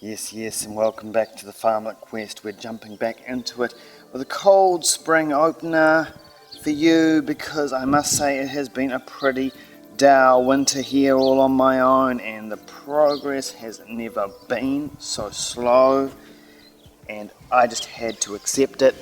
Yes, and welcome back to the Farmlet Quest. We're jumping back into it with a cold spring opener for you because I must say it has been a pretty dour winter here all on my own, and the progress has never been so slow, and I just had to accept it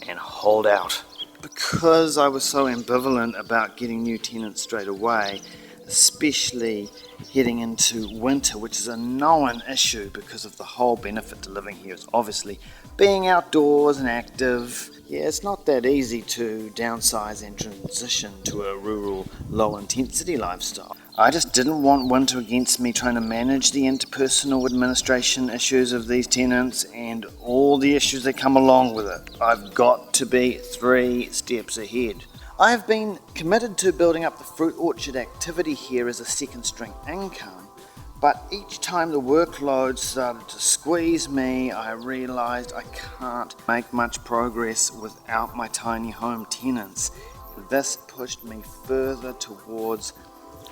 and hold out. Because I was so ambivalent about getting new tenants straight away, especially heading into winter, which is a known issue because of the whole benefit to living here is obviously being outdoors and active. Yeah, it's not that easy to downsize and transition to a rural, low-intensity lifestyle. I just didn't want winter against me trying to manage the interpersonal administration issues of these tenants and all the issues that come along with it. I've got to be 3 steps ahead. I have been committed to building up the fruit orchard activity here as a second string income, but each time the workload started to squeeze me, I realised I can't make much progress without my tiny home tenants. This pushed me further towards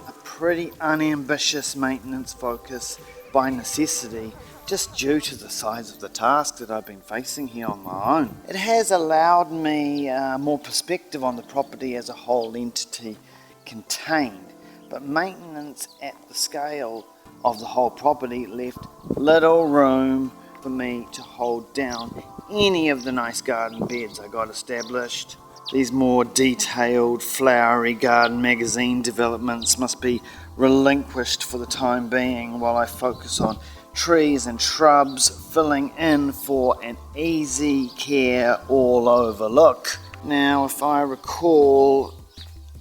a pretty unambitious maintenance focus by necessity, just due to the size of the task that I've been facing here on my own. It has allowed me more perspective on the property as a whole entity contained, but maintenance at the scale of the whole property left little room for me to hold down any of the nice garden beds I got established. These more detailed, flowery garden magazine developments must be relinquished for the time being while I focus on trees and shrubs, filling in for an easy care all over look. Now, if I recall,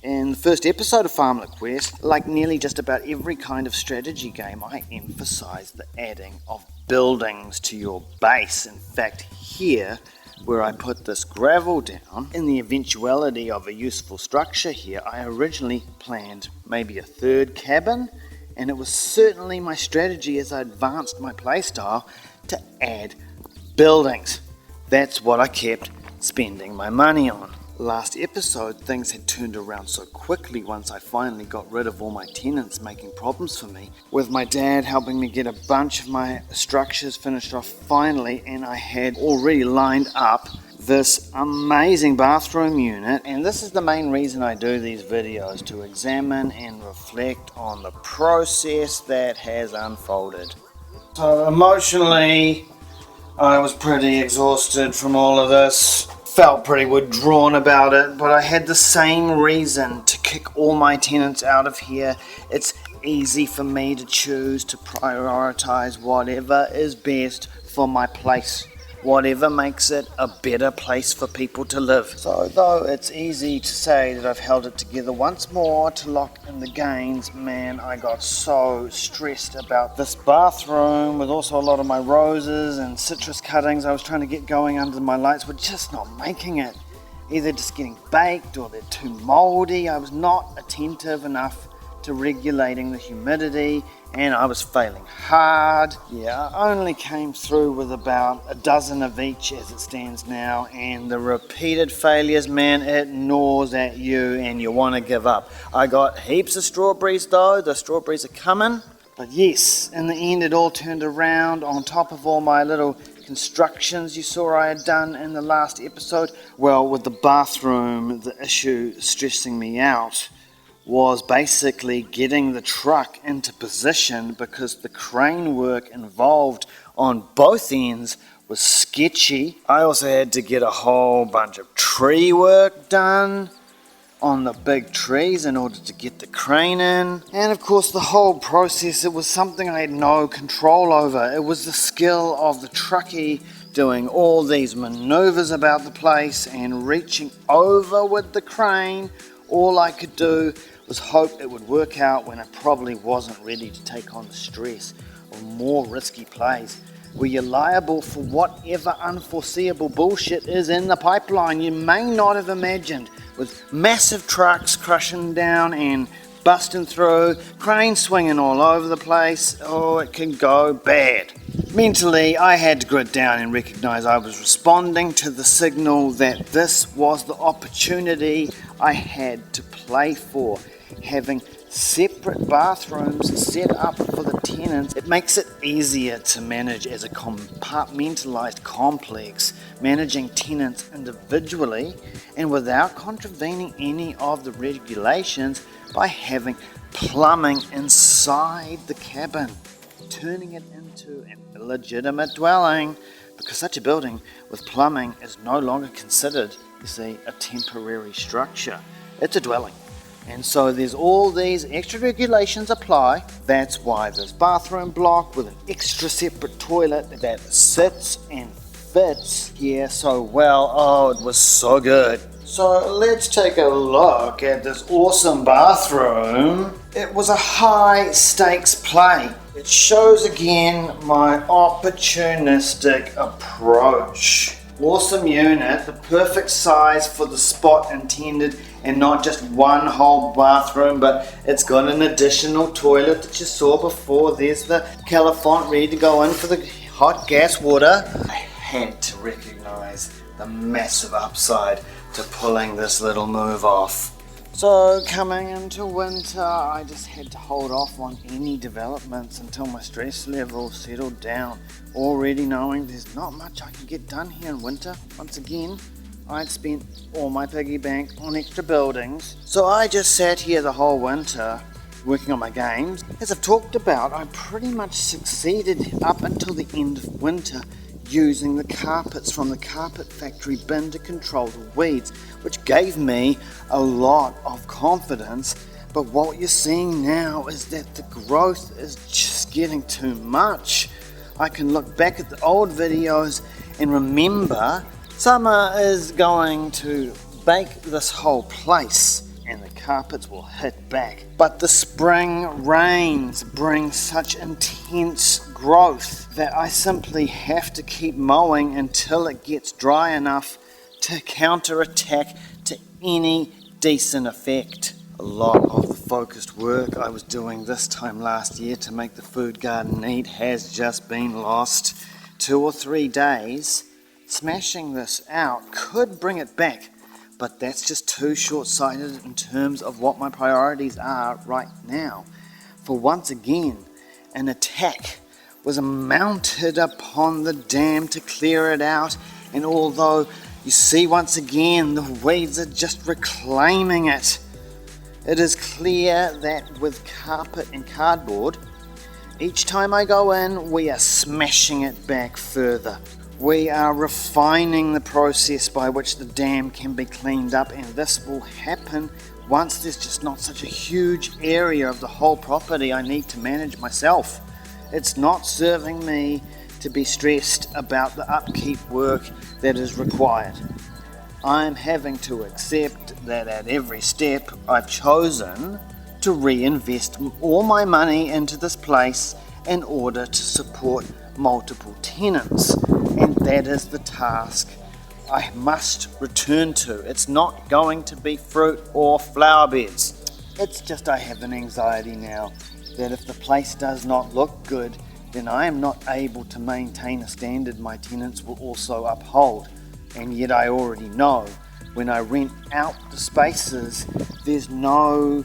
in the first episode of Farmlet Quest, like nearly just about every kind of strategy game, I emphasised the adding of buildings to your base. In fact, here, where I put this gravel down, in the eventuality of a useful structure here, I originally planned maybe a 3rd cabin, and it was certainly my strategy as I advanced my playstyle to add buildings. That's what I kept spending my money on. Last episode, things had turned around so quickly once I finally got rid of all my tenants making problems for me, with my dad helping me get a bunch of my structures finished off finally, and I had already lined up this amazing bathroom unit. And this is the main reason I do these videos, to examine and reflect on the process that has unfolded. So emotionally, I was pretty exhausted from all of this. Felt pretty withdrawn about it, but I had the same reason to kick all my tenants out of here. It's easy for me to choose to prioritize whatever is best for my place, whatever makes it a better place for people to live. So though it's easy to say that I've held it together once more to lock in the gains, man, I got so stressed about this bathroom with also a lot of my roses and citrus cuttings I was trying to get going under my lights were just not making it. Either just getting baked or they're too moldy. I was not attentive enough to regulating the humidity, and I was failing hard. Yeah, I only came through with about a dozen of each as it stands now, and the repeated failures, man, it gnaws at you and you want to give up. I got heaps of strawberries though, the strawberries are coming. But yes, in the end it all turned around on top of all my little constructions you saw I had done in the last episode. Well, with the bathroom, the issue stressing me out was basically getting the truck into position because the crane work involved on both ends was sketchy. I also had to get a whole bunch of tree work done on the big trees in order to get the crane in. And of course the whole process, it was something I had no control over. It was the skill of the truckie doing all these maneuvers about the place and reaching over with the crane. All I could do was hope it would work out when it probably wasn't ready to take on the stress of more risky plays, where you're liable for whatever unforeseeable bullshit is in the pipeline you may not have imagined, with massive trucks crushing down and busting through, cranes swinging all over the place. Oh, it can go bad. Mentally, I had to grit down and recognize I was responding to the signal that this was the opportunity I had to play for, having separate bathrooms set up for the tenants. It makes it easier to manage as a compartmentalized complex, managing tenants individually and without contravening any of the regulations by having plumbing inside the cabin, turning it into an illegitimate dwelling, because such a building with plumbing is no longer considered, you see, a temporary structure. It's a dwelling. And so there's all these extra regulations apply. That's why this bathroom block with an extra separate toilet that sits and fits here so well. Oh, it was so good. So let's take a look at this awesome bathroom. It was a high stakes play. It shows again my opportunistic approach. Awesome unit, the perfect size for the spot intended, and not just one whole bathroom, but it's got an additional toilet that you saw before. There's the Califont ready to go in for the hot gas water. I had to recognize the massive upside to pulling this little move off. So coming into winter, I just had to hold off on any developments until my stress level settled down, already knowing there's not much I can get done here in winter. Once again, I'd spent all my piggy bank on extra buildings, so I just sat here the whole winter working on my games. As I've talked about, I pretty much succeeded up until the end of winter, using the carpets from the carpet factory bin to control the weeds, which gave me a lot of confidence. But what you're seeing now is that the growth is just getting too much. I can look back at the old videos and remember summer is going to bake this whole place and the carpets will hit back. But the spring rains bring such intense growth that I simply have to keep mowing until it gets dry enough to counterattack to any decent effect. A lot of the focused work I was doing this time last year to make the food garden neat has just been lost. 2 or 3 days. Smashing this out could bring it back, but that's just too short-sighted in terms of what my priorities are right now. For once again, an attack was mounted upon the dam to clear it out, and although you see once again the weeds are just reclaiming it, it is clear that with carpet and cardboard, each time I go in, we are smashing it back further. We are refining the process by which the dam can be cleaned up, and this will happen once there's just not such a huge area of the whole property I need to manage myself. It's not serving me to be stressed about the upkeep work that is required. I'm having to accept that at every step I've chosen to reinvest all my money into this place in order to support multiple tenants, and that is the task I must return to. It's not going to be fruit or flower beds. It's just I have an anxiety now that if the place does not look good, then I am not able to maintain a standard my tenants will also uphold. And yet I already know when I rent out the spaces, there's no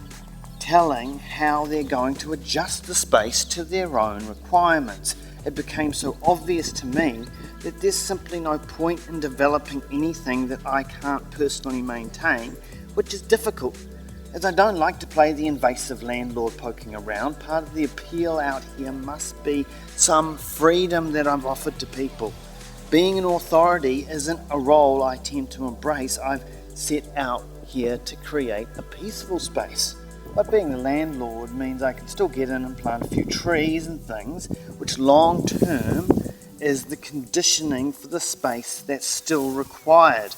telling how they're going to adjust the space to their own requirements. It became so obvious to me that there's simply no point in developing anything that I can't personally maintain, which is difficult, as I don't like to play the invasive landlord poking around. Part of the appeal out here must be some freedom that I've offered to people. Being an authority isn't a role I tend to embrace. I've set out here to create a peaceful space. But being the landlord means I can still get in and plant a few trees and things, which long term is the conditioning for the space that's still required.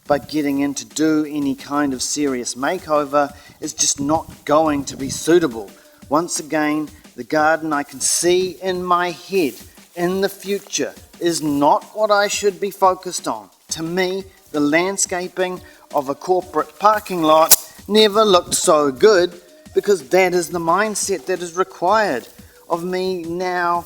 But getting in to do any kind of serious makeover is just not going to be suitable. Once again, the garden I can see in my head in the future is not what I should be focused on. To me, the landscaping of a corporate parking lot never looked so good, because that is the mindset that is required of me now,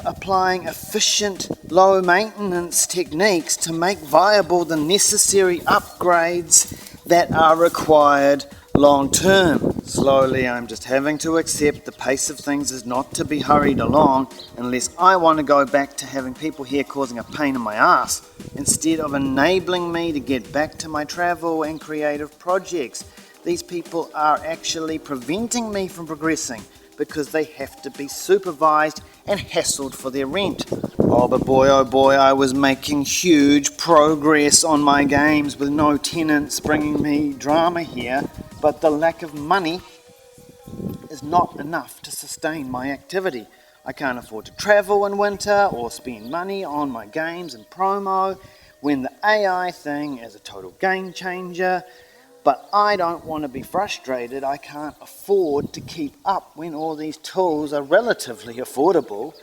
applying efficient, low maintenance techniques to make viable the necessary upgrades that are required long term. Slowly, I'm just having to accept the pace of things is not to be hurried along unless I want to go back to having people here causing a pain in my ass, instead of enabling me to get back to my travel and creative projects. These people are actually preventing me from progressing because they have to be supervised and hassled for their rent. Oh boy, I was making huge progress on my games with no tenants bringing me drama here, but the lack of money is not enough to sustain my activity. I can't afford to travel in winter or spend money on my games and promo when the AI thing is a total game changer. But I don't want to be frustrated. I can't afford to keep up when all these tools are relatively affordable.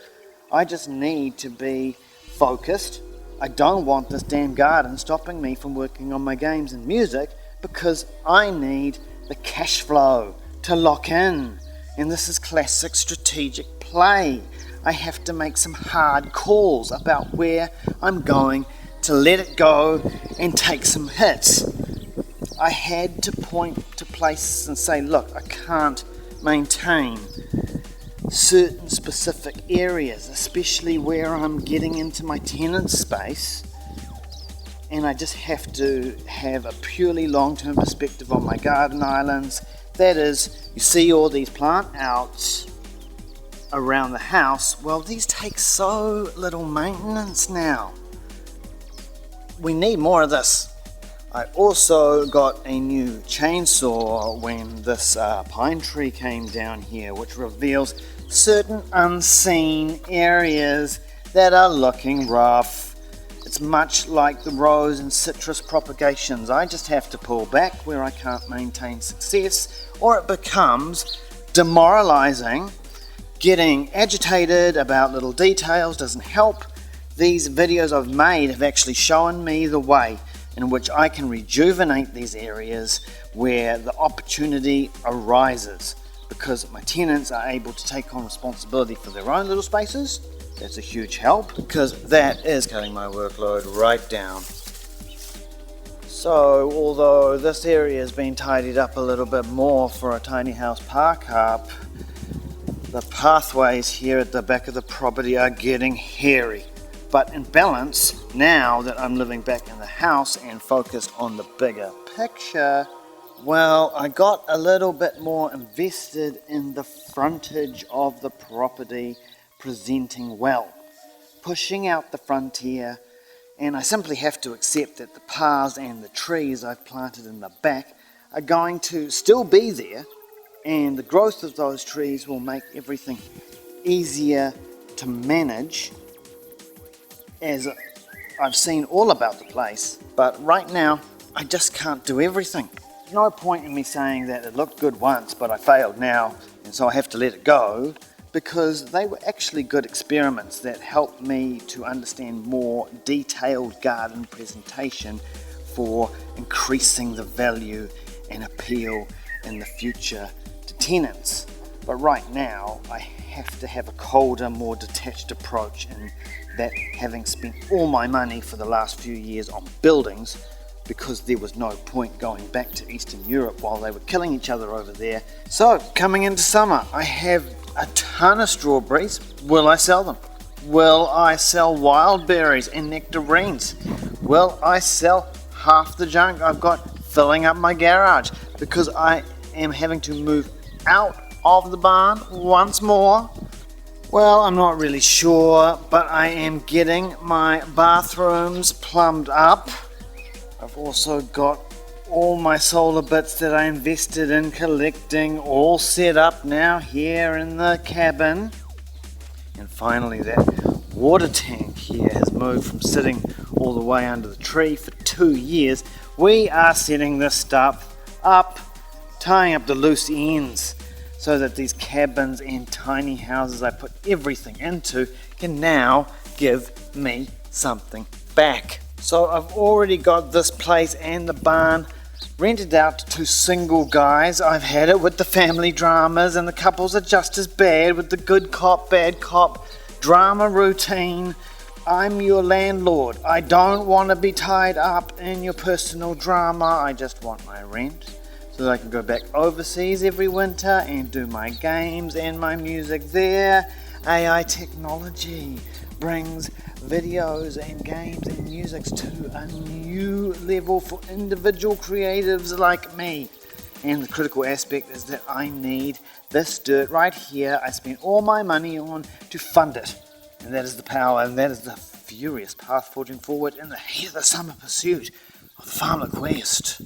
I just need to be focused. I don't want this damn garden stopping me from working on my games and music because I need the cash flow to lock in. And this is classic strategic play. I have to make some hard calls about where I'm going to let it go and take some hits. I had to point to places and say, look, I can't maintain certain specific areas, especially where I'm getting into my tenant space, and I just have to have a purely long-term perspective on my garden islands. That is, you see all these plant outs around the house. Well, these take so little maintenance now. We need more of this. I also got a new chainsaw when this pine tree came down here, which reveals certain unseen areas that are looking rough. It's much like the rose and citrus propagations. I just have to pull back where I can't maintain success, or it becomes demoralizing. Getting agitated about little details doesn't help. These videos I've made have actually shown me the way in which I can rejuvenate these areas where the opportunity arises, because my tenants are able to take on responsibility for their own little spaces. That's a huge help, because that is cutting my workload right down. So although this area has been tidied up a little bit more for a tiny house park up, the pathways here at the back of the property are getting hairy. But in balance, now that I'm living back in the house and focused on the bigger picture, well, I got a little bit more invested in the frontage of the property presenting well, pushing out the frontier, and I simply have to accept that the paths and the trees I've planted in the back are going to still be there, and the growth of those trees will make everything easier to manage, as I've seen all about the place. But right now, I just can't do everything. There's no point in me saying that it looked good once, but I failed now, and so I have to let it go, because they were actually good experiments that helped me to understand more detailed garden presentation for increasing the value and appeal in the future to tenants. But right now, I have to have a colder, more detached approach, and that having spent all my money for the last few years on buildings, because there was no point going back to Eastern Europe while they were killing each other over there. So, coming into summer, I have a ton of strawberries. Will I sell them? Will I sell wild berries and nectarines? Will I sell half the junk I've got filling up my garage, because I am having to move out of the barn once more? Well, I'm not really sure, but I am getting my bathrooms plumbed up. I've also got all my solar bits that I invested in collecting all set up now here in the cabin. And finally, that water tank here has moved from sitting all the way under the tree for 2 years. We are setting this stuff up, tying up the loose ends, so that these cabins and tiny houses I put everything into can now give me something back. So I've already got this place and the barn rented out to 2 single guys. I've had it with the family dramas, and the couples are just as bad with the good cop, bad cop drama routine. I'm your landlord. I don't want to be tied up in your personal drama. I just want my rent. so that I can go back overseas every winter and do my games and my music there. AI technology brings videos and games and music to a new level for individual creatives like me. And the critical aspect is that I need this dirt right here. I spent all my money on to fund it. And that is the power, and that is the furious path forging forward in the heat of the summer pursuit of the Farmlet Quest.